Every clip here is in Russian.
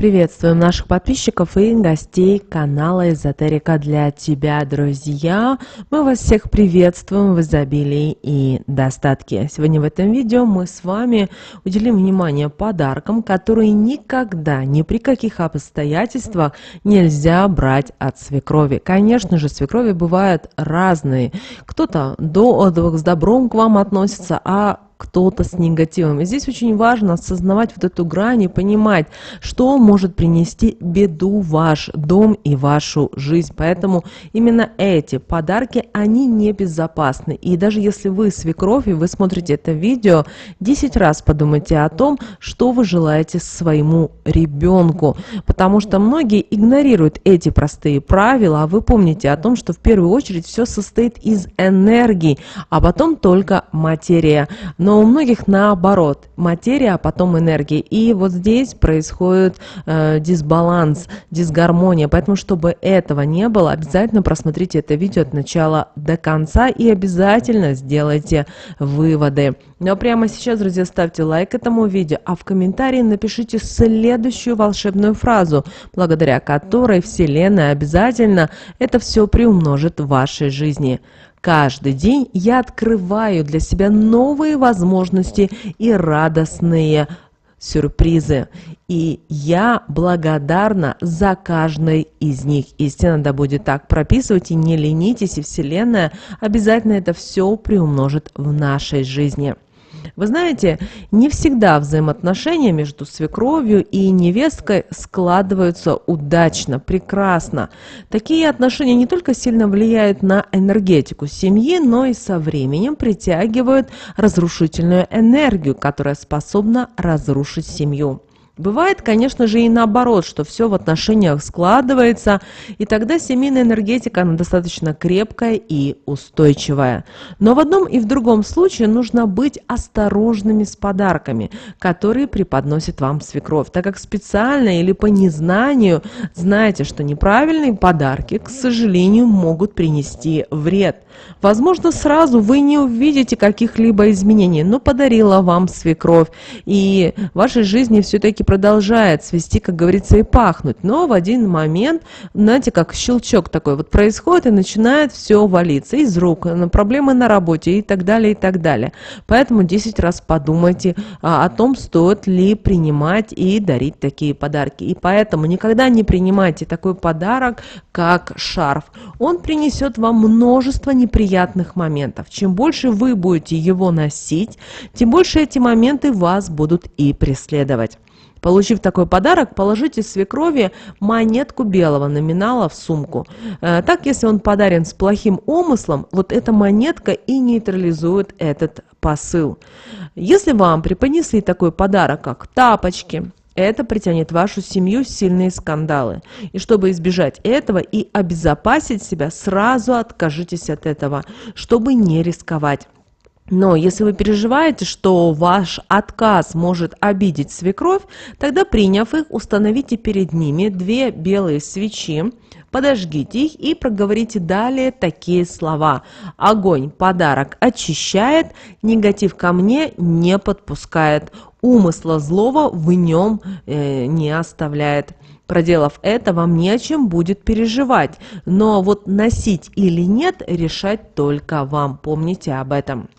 Приветствуем наших подписчиков и гостей канала Эзотерика для тебя, друзья. Мы вас всех приветствуем в изобилии и достатке. Сегодня в этом видео мы с вами уделим внимание подаркам, которые никогда, ни при каких обстоятельствах нельзя брать от свекрови. Конечно же, свекрови бывают разные. Кто-то с добром к вам относится, а кто-то с негативом. И здесь очень важно осознавать вот эту грань и понимать, что может принести беду в ваш дом и вашу жизнь. Поэтому именно эти подарки, они небезопасны. И даже если вы свекровь, и вы смотрите это видео, 10 раз подумайте о том, что вы желаете своему ребенку. Потому что многие игнорируют эти простые правила, а вы помните о том, что в первую очередь все состоит из энергии, а потом только материя. Но у многих наоборот, материя, а потом энергия. И вот здесь происходит дисбаланс, дисгармония. Поэтому, чтобы этого не было, обязательно просмотрите это видео от начала до конца и обязательно сделайте выводы. Ну а прямо сейчас, друзья, ставьте лайк этому видео, а в комментарии напишите следующую волшебную фразу, благодаря которой Вселенная обязательно это все приумножит в вашей жизни. Каждый день я открываю для себя новые возможности и радостные сюрпризы. И я благодарна за каждый из них. Истинно да будет так. Прописывайте, не ленитесь, и Вселенная обязательно это все приумножит в нашей жизни. Вы знаете, не всегда взаимоотношения между свекровью и невесткой складываются удачно, прекрасно. Такие отношения не только сильно влияют на энергетику семьи, но и со временем притягивают разрушительную энергию, которая способна разрушить семью. Бывает, конечно же, и наоборот, что все в отношениях складывается, и тогда семейная энергетика, она достаточно крепкая и устойчивая. Но в одном и в другом случае нужно быть осторожными с подарками, которые преподносит вам свекровь, так как специально или по незнанию знаете, что неправильные подарки, к сожалению, могут принести вред. Возможно, сразу вы не увидите каких-либо изменений, но подарила вам свекровь, и в вашей жизни все-таки продолжает свести, как говорится, и пахнуть. Но в один момент, знаете, как щелчок такой вот происходит, и начинает все валиться из рук, проблемы на работе и так далее, и так далее. Поэтому 10 раз подумайте о том, стоит ли принимать и дарить такие подарки. И поэтому никогда не принимайте такой подарок, как шарф. Он принесет вам множество неприятных моментов. Чем больше вы будете его носить, тем больше эти моменты вас будут и преследовать. Получив такой подарок, положите свекрови монетку белого номинала в сумку. Так, если он подарен с плохим умыслом, вот эта монетка и нейтрализует этот посыл. Если вам преподнесли такой подарок, как тапочки, это притянет в вашу семью сильные скандалы. И чтобы избежать этого и обезопасить себя, сразу откажитесь от этого, чтобы не рисковать. Но если вы переживаете, что ваш отказ может обидеть свекровь, тогда, приняв их, установите перед ними 2 белые свечи, подожгите их и проговорите далее такие слова. Огонь, подарок очищает, негатив ко мне не подпускает, умысла злого в нем не оставляет. Проделав это, вам не о чем будет переживать, но вот носить или нет, решать только вам. Помните об этом.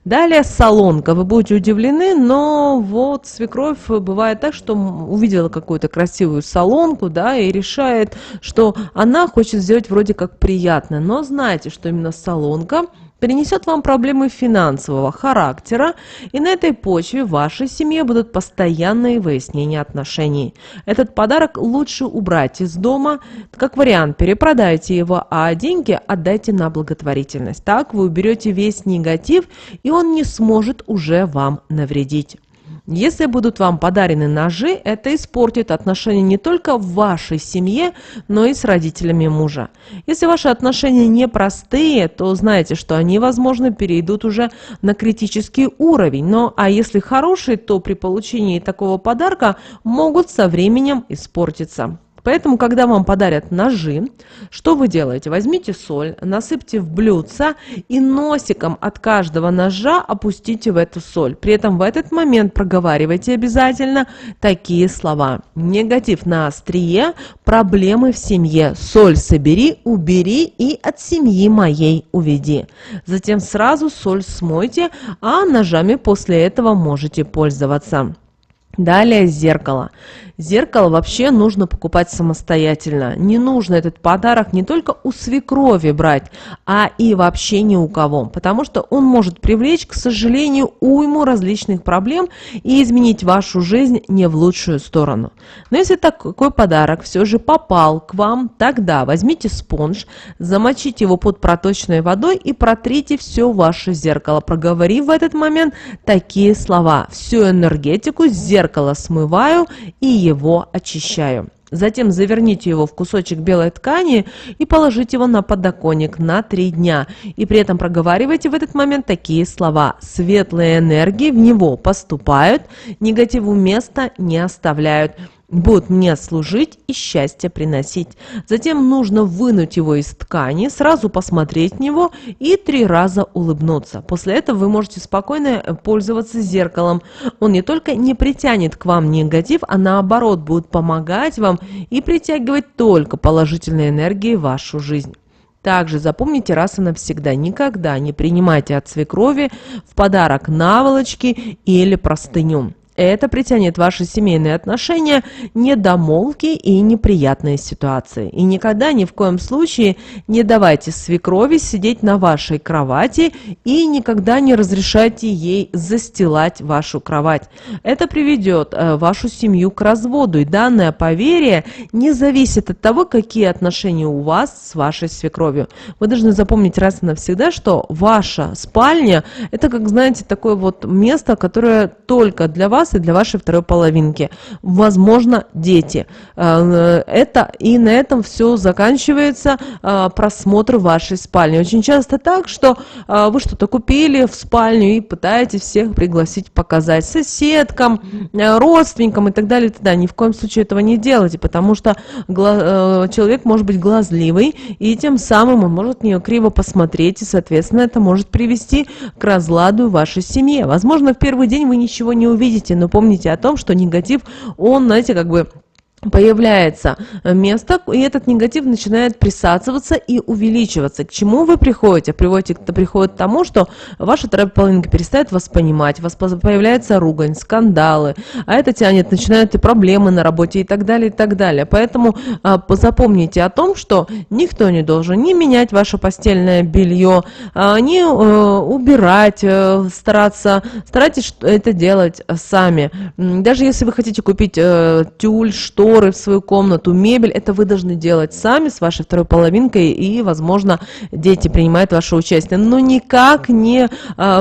Далее солонка. Вы будете удивлены, но вот свекровь бывает так, что увидела какую-то красивую солонку, да, и решает, что она хочет сделать вроде как приятно. Но знайте, что именно солонка принесет вам проблемы финансового характера, и на этой почве в вашей семье будут постоянные выяснения отношений. Этот подарок лучше убрать из дома, как вариант перепродайте его, а деньги отдайте на благотворительность. Так вы уберете весь негатив, и он не сможет уже вам навредить. Если будут вам подарены ножи, это испортит отношения не только в вашей семье, но и с родителями мужа. Если ваши отношения непростые, то знайте, что они, возможно, перейдут уже на критический уровень. А если хорошие, то при получении такого подарка могут со временем испортиться. Поэтому, когда вам подарят ножи, что вы делаете? Возьмите соль, насыпьте в блюдце и носиком от каждого ножа опустите в эту соль. При этом в этот момент проговаривайте обязательно такие слова: негатив на острие, проблемы в семье, соль собери, убери и от семьи моей уведи. Затем сразу соль смойте, а ножами после этого можете пользоваться. Далее зеркало. Зеркало вообще нужно покупать самостоятельно. Не нужно этот подарок не только у свекрови брать, а и вообще ни у кого. Потому что он может привлечь, к сожалению, уйму различных проблем и изменить вашу жизнь не в лучшую сторону. Но если такой подарок все же попал к вам, тогда возьмите спонж, замочите его под проточной водой и протрите все ваше зеркало, проговорив в этот момент такие слова: всю энергетику с зеркала смываю и его очищаю. Затем заверните его в кусочек белой ткани и положите его на подоконник на 3 дня. И при этом проговаривайте в этот момент такие слова: светлые энергии в него поступают, негативу места не оставляют, будут мне служить и счастье приносить. Затем нужно вынуть его из ткани, сразу посмотреть в него и 3 раза улыбнуться. После этого вы можете спокойно пользоваться зеркалом. Он не только не притянет к вам негатив, а наоборот будет помогать вам и притягивать только положительные энергии в вашу жизнь. Также запомните раз и навсегда: никогда не принимайте от свекрови в подарок наволочки или простыню. Это притянет ваши семейные отношения, недомолвки и неприятные ситуации. И никогда ни в коем случае не давайте свекрови сидеть на вашей кровати и никогда не разрешайте ей застилать вашу кровать. Это приведет вашу семью к разводу. И данное поверье не зависит от того, какие отношения у вас с вашей свекровью. Вы должны запомнить раз и навсегда, что ваша спальня – это, как знаете, такое вот место, которое только для вас и для вашей второй половинки. Возможно, дети. Это и на этом все заканчивается просмотр вашей спальни. Очень часто так, что вы что-то купили в спальню и пытаетесь всех пригласить показать соседкам, родственникам и так далее. Ни в коем случае этого не делайте, потому что человек может быть глазливый, и тем самым он может на нее криво посмотреть, и, соответственно, это может привести к разладу в вашей семье. Возможно, в первый день вы ничего не увидите, но помните о том, что негатив, он, знаете, как бы появляется место, и этот негатив начинает присасываться и увеличиваться. К чему вы приходите? Приходит к тому, что ваша вторая половинка перестает вас понимать, у вас появляется ругань, скандалы, а это тянет, начинают и проблемы на работе и так далее, и так далее. Поэтому запомните о том, что никто не должен ни менять ваше постельное белье, ни убирать, старайтесь это делать сами. Даже если вы хотите купить тюль, шторы в свою комнату, мебель, это вы должны делать сами с вашей второй половинкой, и, возможно, дети принимают ваше участие, но никак не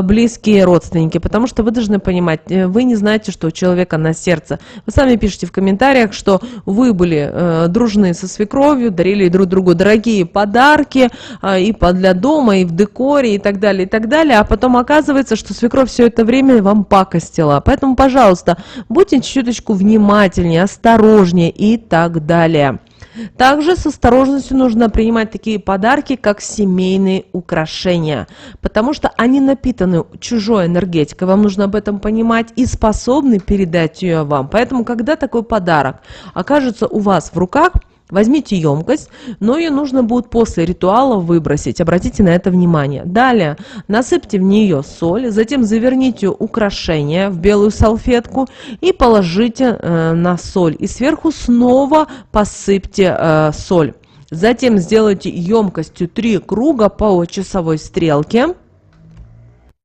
близкие родственники, потому что вы должны понимать, вы не знаете, что у человека на сердце. Вы сами пишите в комментариях, что вы были дружны со свекровью, дарили друг другу дорогие подарки и для дома, и в декоре, и так далее, а потом оказывается, что свекровь все это время вам пакостила. Поэтому, пожалуйста, будьте чуточку внимательнее, осторожнее и так далее. Также с осторожностью нужно принимать такие подарки, как семейные украшения, потому что они напитаны чужой энергетикой, вам нужно об этом понимать и способны передать ее вам. Поэтому, когда такой подарок окажется у вас в руках, возьмите емкость, но ее нужно будет после ритуала выбросить. Обратите на это внимание. Далее насыпьте в нее соль, затем заверните украшение в белую салфетку и положите на соль. И сверху снова посыпьте соль. Затем сделайте емкостью 3 круга по часовой стрелке.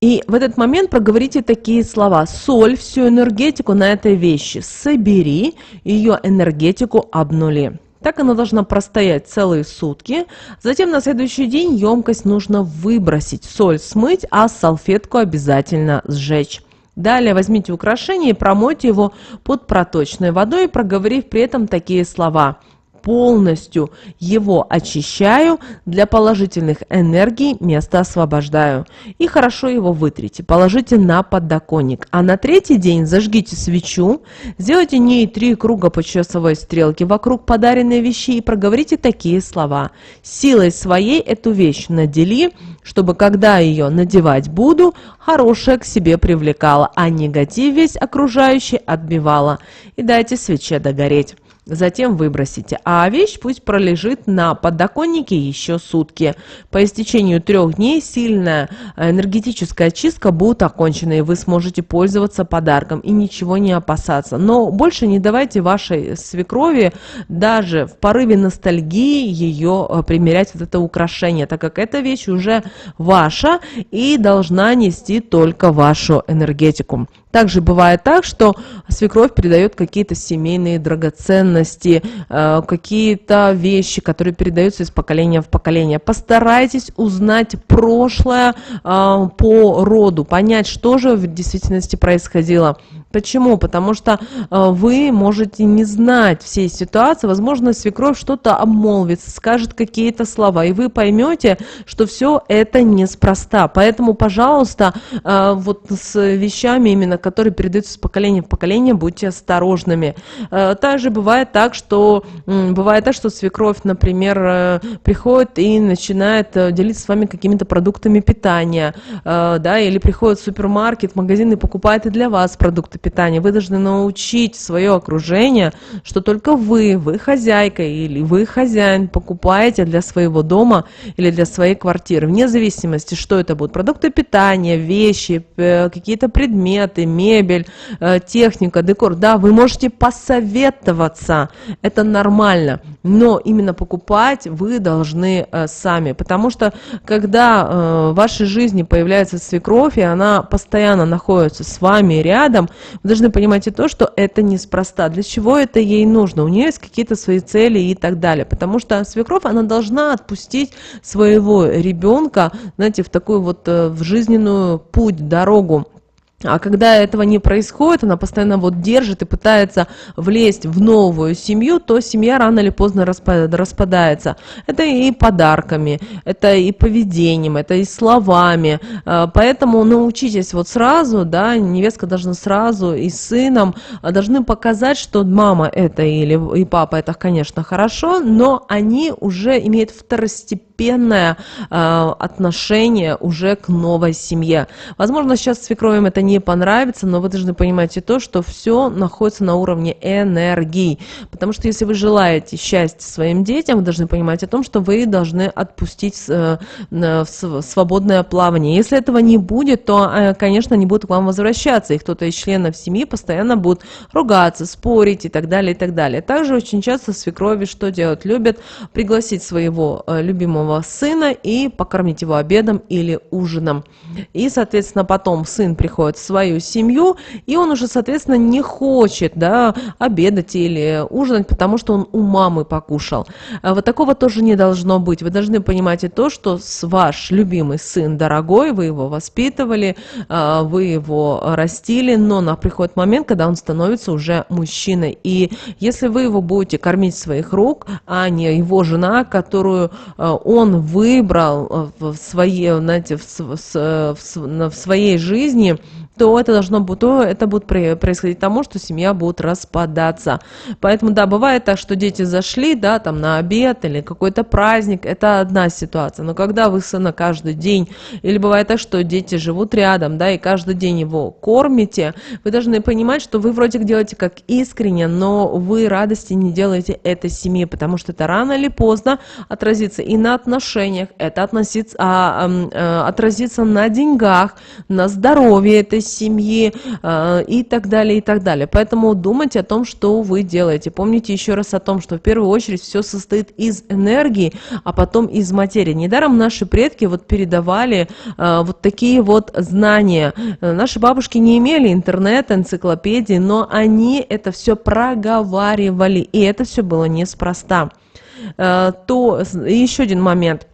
И в этот момент проговорите такие слова: соль, всю энергетику на этой вещи собери, ее энергетику обнули. Так она должна простоять целые сутки. Затем на следующий день емкость нужно выбросить, соль смыть, а салфетку обязательно сжечь. Далее возьмите украшение и промойте его под проточной водой, проговорив при этом такие слова: полностью его очищаю, для положительных энергий место освобождаю. И хорошо его вытрите, положите на подоконник. А на третий день зажгите свечу, сделайте ней 3 круга по часовой стрелке вокруг подаренной вещи и проговорите такие слова. Силой своей эту вещь надели, чтобы когда ее надевать буду, хорошее к себе привлекала, а негатив весь окружающий отбивала. И дайте свече догореть. Затем выбросите, а вещь пусть пролежит на подоконнике еще сутки. По истечению 3 дней сильная энергетическая очистка будет окончена, и вы сможете пользоваться подарком и ничего не опасаться. Но больше не давайте вашей свекрови даже в порыве ностальгии ее примерять вот это украшение, так как эта вещь уже ваша и должна нести только вашу энергетику. Также бывает так, что свекровь передает какие-то семейные драгоценности, какие-то вещи, которые передаются из поколения в поколение. Постарайтесь узнать прошлое по роду, понять, что же в действительности происходило. Почему? Потому что вы можете не знать всей ситуации. Возможно, свекровь что-то обмолвится, скажет какие-то слова, и вы поймете, что все это неспроста. Поэтому, пожалуйста, вот с вещами именно, которые передаются с поколения в поколение, будьте осторожными. Также бывает так, что свекровь, например, приходит и начинает делиться с вами какими-то продуктами питания, да, или приходит в супермаркет, в магазин и покупает и для вас продукты питания. Вы должны научить свое окружение, что только вы хозяйка или вы хозяин, покупаете для своего дома или для своей квартиры, вне зависимости, что это будут продукты питания, вещи, какие-то предметы, мебель, техника, декор. Да, вы можете посоветоваться, это нормально, но именно покупать вы должны сами, потому что когда в вашей жизни появляется свекровь, и она постоянно находится с вами рядом, вы должны понимать и то, что это неспроста. Для чего это ей нужно? У нее есть какие-то свои цели и так далее. Потому что свекровь, она должна отпустить своего ребенка, знаете, в такую вот в жизненную путь, дорогу. А когда этого не происходит, она постоянно вот держит и пытается влезть в новую семью, то семья рано или поздно распадается. Это и подарками, это и поведением, это и словами. Поэтому научитесь вот сразу, да, невестка должна сразу и с сыном должны показать, что мама это и папа это, конечно, хорошо, но они уже имеют второстепенное отношение уже к новой семье. Возможно, сейчас свекровям это не понравится, но вы должны понимать и то, что все находится на уровне энергии. Потому что если вы желаете счастья своим детям, вы должны понимать о том, что вы должны отпустить в свободное плавание. Если этого не будет, то, конечно, они будут к вам возвращаться, и кто-то из членов семьи постоянно будет ругаться, спорить и так далее, и так далее. Также очень часто свекрови что делают? Любят пригласить своего любимого сына и покормить его обедом или ужином. И, соответственно, потом сын приходит в свою семью, и он уже, соответственно, не хочет, да, обедать или ужинать, потому что он у мамы покушал. Вот такого тоже не должно быть. Вы должны понимать и то, что ваш любимый сын дорогой, вы его воспитывали, вы его растили, но приходит момент, когда он становится уже мужчиной. И если вы его будете кормить своих рук, а не его жена, которую он выбрал в своей, знаете, в своей жизни, то это будет происходить тому, что семья будет распадаться. Поэтому, да, бывает так, что дети зашли, да, там на обед или какой-то праздник, это одна ситуация. Но когда вы сына каждый день, или бывает так, что дети живут рядом, да, и каждый день его кормите, вы должны понимать, что вы вроде как делаете как искренне, но вы радости не делаете этой семье, потому что это рано или поздно отразится и на отношениях, это отразится на деньгах, на здоровье этой семьи и так далее, и так далее. Поэтому думайте о том, что вы делаете. Помните еще раз о том, что в первую очередь все состоит из энергии, а потом из материи. Недаром наши предки вот передавали вот такие вот знания. Наши бабушки не имели интернета, энциклопедии, но они это все проговаривали, и это все было неспроста. То еще один момент.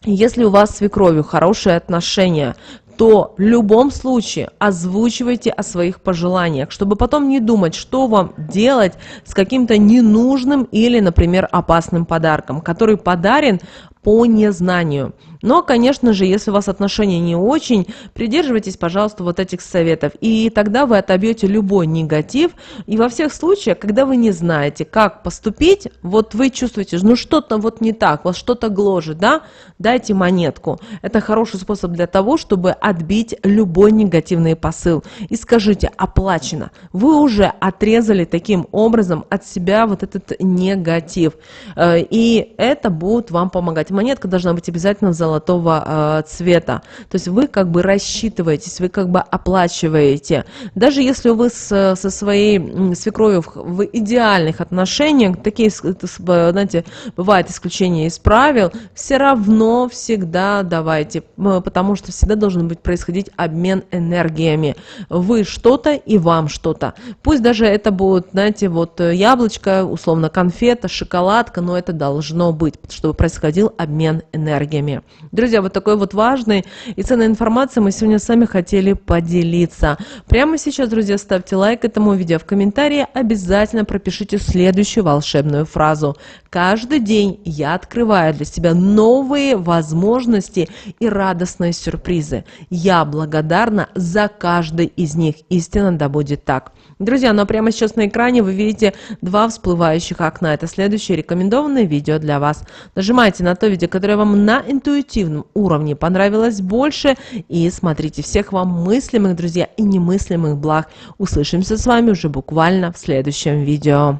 Если у вас с свекровью хорошие отношения, то в любом случае озвучивайте о своих пожеланиях, чтобы потом не думать, что вам делать с каким-то ненужным или, например, опасным подарком, который подарен по незнанию. Но, конечно же, если у вас отношения не очень, придерживайтесь, пожалуйста, вот этих советов. И тогда вы отобьете любой негатив. И во всех случаях, когда вы не знаете, как поступить, вот вы чувствуете, ну что-то вот не так, вас что-то гложет, да, дайте монетку. Это хороший способ для того, чтобы отбить любой негативный посыл. И скажите: оплачено. Вы уже отрезали таким образом от себя вот этот негатив. И это будет вам помогать. Монетка должна быть обязательно золотого цвета. То есть вы как бы рассчитываетесь, вы как бы оплачиваете. Даже если вы со своей свекровью в идеальных отношениях, такие, знаете, бывает исключение из правил, все равно всегда давайте, потому что всегда должен быть происходить обмен энергиями. Вы что-то и вам что-то. Пусть даже это будет, знаете, вот яблочко, условно конфета, шоколадка, но это должно быть, чтобы происходил обмен энергиями. Друзья, вот такой вот важной и ценной информацией мы сегодня с вами хотели поделиться. Прямо сейчас, друзья, ставьте лайк этому видео, в комментарии обязательно пропишите следующую волшебную фразу. Каждый день я открываю для себя новые возможности и радостные сюрпризы. Я благодарна за каждый из них. Истинно да будет так. Друзья, но прямо сейчас на экране вы видите два всплывающих окна. Это следующее рекомендованное видео для вас. Нажимайте на то видео, которое вам на интуитивном уровне понравилось больше. И смотрите. Всех вам мыслимых, друзья, и немыслимых благ. Услышимся с вами уже буквально в следующем видео.